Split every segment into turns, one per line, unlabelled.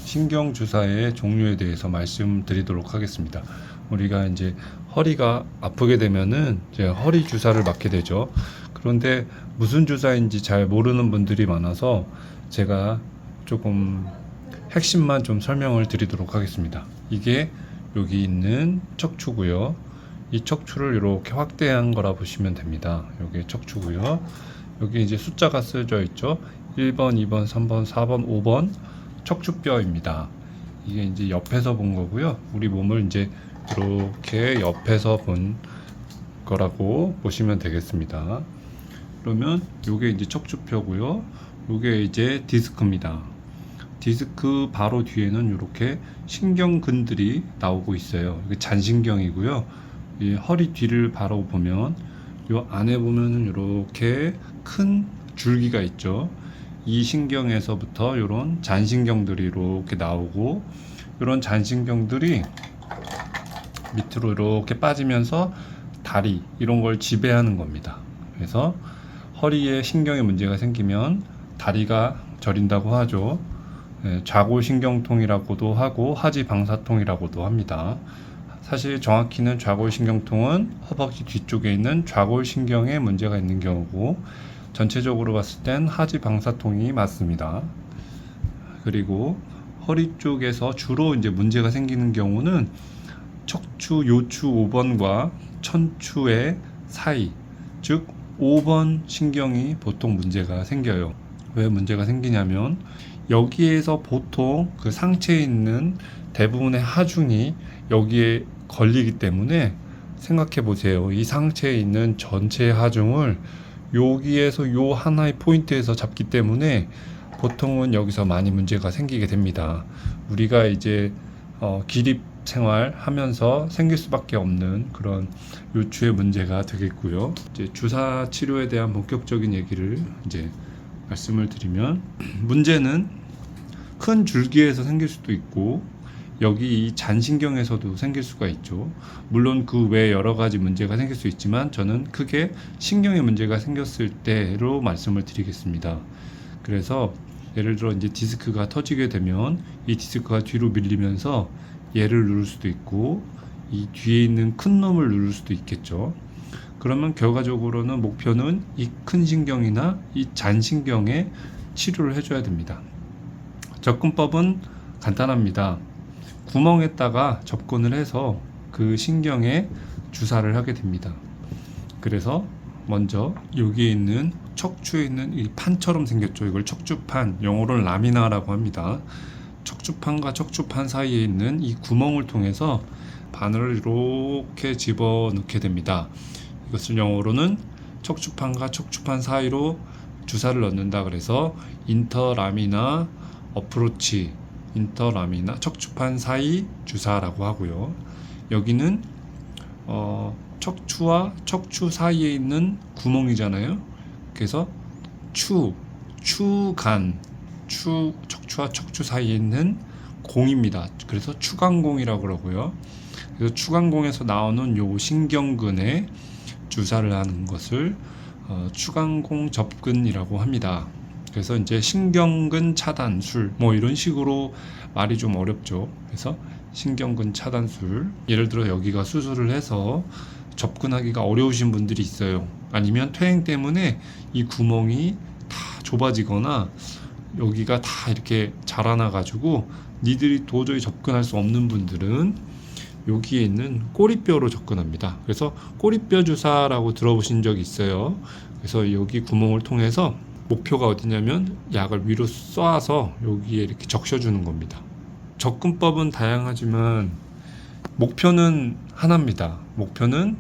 신경 주사의 종류에 대해서 말씀드리도록 하겠습니다. 우리가 이제 허리가 아프게 되면은 이제 허리 주사를 맞게 되죠. 그런데 무슨 주사인지 잘 모르는 분들이 많아서 제가 조금 핵심만 좀 설명을 드리도록 하겠습니다. 이게 여기 있는 척추고요. 이 척추를 이렇게 확대한 거라 보시면 됩니다. 여기 척추고요. 여기 이제 숫자가 쓰여져 있죠. 1번, 2번, 3번, 4번, 5번 척추뼈입니다. 이게 이제 옆에서 본 거고요. 우리 몸을 이제 이렇게 옆에서 본 거라고 보시면 되겠습니다. 그러면 요게 이제 척추뼈고요. 요게 이제 디스크입니다. 디스크 바로 뒤에는 이렇게 신경근들이 나오고 있어요. 이게 잔신경이고요. 이 허리 뒤를 바로 보면 요 안에 보면은 이렇게 큰 줄기가 있죠. 이 신경에서부터 이런 잔신경들이 이렇게 나오고, 이런 잔신경들이 밑으로 이렇게 빠지면서 다리 이런 걸 지배하는 겁니다. 그래서 허리에 신경에 문제가 생기면 다리가 저린다고 하죠. 좌골신경통이라고도 하고 하지방사통이라고도 합니다. 사실 정확히는 좌골신경통은 허벅지 뒤쪽에 있는 좌골신경에 문제가 있는 경우고, 전체적으로 봤을 땐 하지방사통이 맞습니다. 그리고 허리 쪽에서 주로 이제 문제가 생기는 경우는 척추 요추 5번과 천추의 사이, 즉 5번 신경이 보통 문제가 생겨요. 왜 문제가 생기냐면 여기에서 보통 그 상체에 있는 대부분의 하중이 여기에 걸리기 때문에, 생각해 보세요. 이 상체에 있는 전체 하중을 여기에서 요 하나의 포인트에서 잡기 때문에 보통은 여기서 많이 문제가 생기게 됩니다. 우리가 이제 기립 생활 하면서 생길 수밖에 없는 그런 요추의 문제가 되겠고요. 이제 주사 치료에 대한 본격적인 얘기를 이제 말씀을 드리면, 문제는 큰 줄기에서 생길 수도 있고 여기 이 잔신경에서도 생길 수가 있죠. 물론 그 외에 여러 가지 문제가 생길 수 있지만 저는 크게 신경에 문제가 생겼을 때로 말씀을 드리겠습니다. 그래서 예를 들어 이제 디스크가 터지게 되면 이 디스크가 뒤로 밀리면서 얘를 누를 수도 있고 이 뒤에 있는 큰 놈을 누를 수도 있겠죠. 그러면 결과적으로는 목표는 이 큰 신경이나 이 잔신경에 치료를 해줘야 됩니다. 접근법은 간단합니다. 구멍에다가 접근을 해서 그 신경에 주사를 하게 됩니다. 그래서 먼저 여기에 있는 척추에 있는 이 판처럼 생겼죠. 이걸 척추판, 영어로는 라미나라고 합니다. 척추판과 척추판 사이에 있는 이 구멍을 통해서 바늘을 이렇게 집어넣게 됩니다. 이것을 영어로는 척추판과 척추판 사이로 주사를 넣는다 그래서 인터라미나 어프로치, 인터라미나 척추판 사이 주사라고 하고요. 여기는 척추와 척추 사이에 있는 구멍이잖아요. 그래서 추간, 척추와 척추 사이에 있는 공입니다. 그래서 추간공이라고 그러고요. 그래서 추간공에서 나오는 요 신경근에 주사를 하는 것을 추간공 접근이라고 합니다. 그래서 이제 신경근 차단술 뭐 이런 식으로 말이 좀 어렵죠. 그래서 신경근 차단술, 예를 들어 여기가 수술을 해서 접근하기가 어려우신 분들이 있어요. 아니면 퇴행 때문에 이 구멍이 다 좁아지거나 여기가 다 이렇게 자라나 가지고 니들이 도저히 접근할 수 없는 분들은 여기에 있는 꼬리뼈로 접근합니다. 그래서 꼬리뼈 주사라고 들어보신 적이 있어요. 그래서 여기 구멍을 통해서 목표가 어디냐면 약을 위로 쏴서 여기에 이렇게 적셔주는 겁니다. 접근법은 다양하지만 목표는 하나입니다. 목표는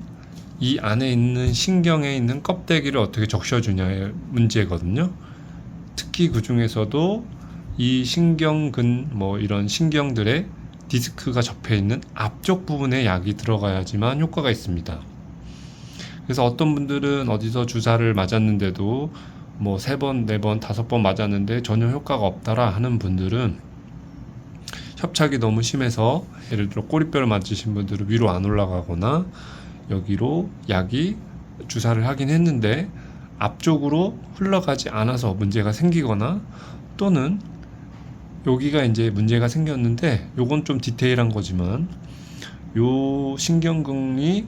이 안에 있는 신경에 있는 껍데기를 어떻게 적셔주냐의 문제거든요. 특히 그 중에서도 이 신경근 뭐 이런 신경들의 디스크가 접해 있는 앞쪽 부분에 약이 들어가야지만 효과가 있습니다. 그래서 어떤 분들은 어디서 주사를 맞았는데도 뭐 3번, 4번, 5번 맞았는데 전혀 효과가 없다라 하는 분들은 협착이 너무 심해서, 예를 들어 꼬리뼈를 맞으신 분들은 위로 안 올라가거나 여기로 약이 주사를 하긴 했는데 앞쪽으로 흘러가지 않아서 문제가 생기거나, 또는 여기가 이제 문제가 생겼는데 요건 좀 디테일한 거지만 요 신경근이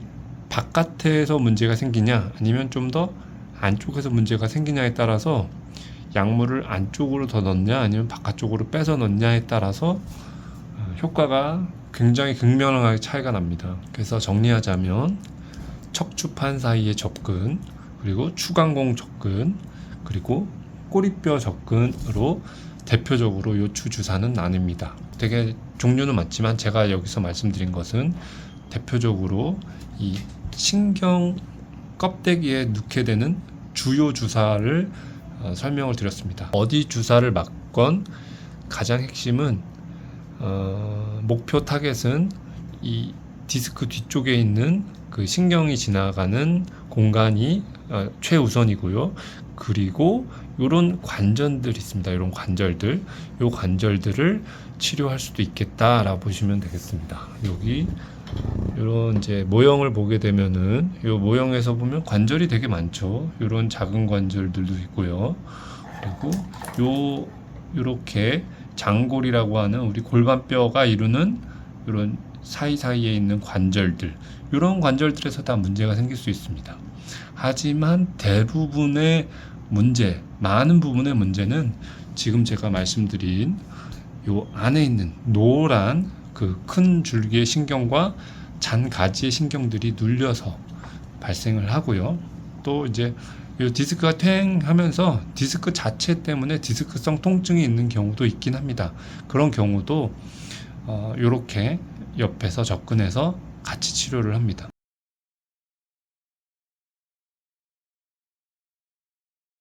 바깥에서 문제가 생기냐 아니면 좀 더 안쪽에서 문제가 생기냐에 따라서 약물을 안쪽으로 더 넣냐 아니면 바깥쪽으로 빼서 넣냐에 따라서 효과가 굉장히 극명하게 차이가 납니다. 그래서 정리하자면 척추판 사이의 접근, 그리고 추간공 접근, 그리고 꼬리뼈 접근으로 대표적으로 요추 주사는 나뉩니다. 되게 종류는 많지만 제가 여기서 말씀드린 것은 대표적으로 이 신경 껍데기에 넣게 되는 주요 주사를 설명을 드렸습니다. 어디 주사를 맞건 가장 핵심은 목표 타겟은 이 디스크 뒤쪽에 있는 그 신경이 지나가는 공간이 최우선이고요. 그리고 이런 관절들이 있습니다. 이런 관절들, 이 관절들을 치료할 수도 있겠다라고 보시면 되겠습니다. 여기 이런 이제 모형을 보게 되면은 이 모형에서 보면 관절이 되게 많죠. 이런 작은 관절들도 있고요. 그리고 요렇게 장골이라고 하는 우리 골반뼈가 이루는 이런 사이사이에 있는 관절들, 이런 관절들에서 다 문제가 생길 수 있습니다. 하지만 대부분의 문제, 많은 부분의 문제는 지금 제가 말씀드린 요 안에 있는 노란 그 큰 줄기의 신경과 잔가지의 신경들이 눌려서 발생을 하고요. 또 이제 이 디스크가 퇴행하면서 디스크 자체 때문에 디스크성 통증이 있는 경우도 있긴 합니다. 그런 경우도 이렇게 옆에서 접근해서 같이 치료를 합니다.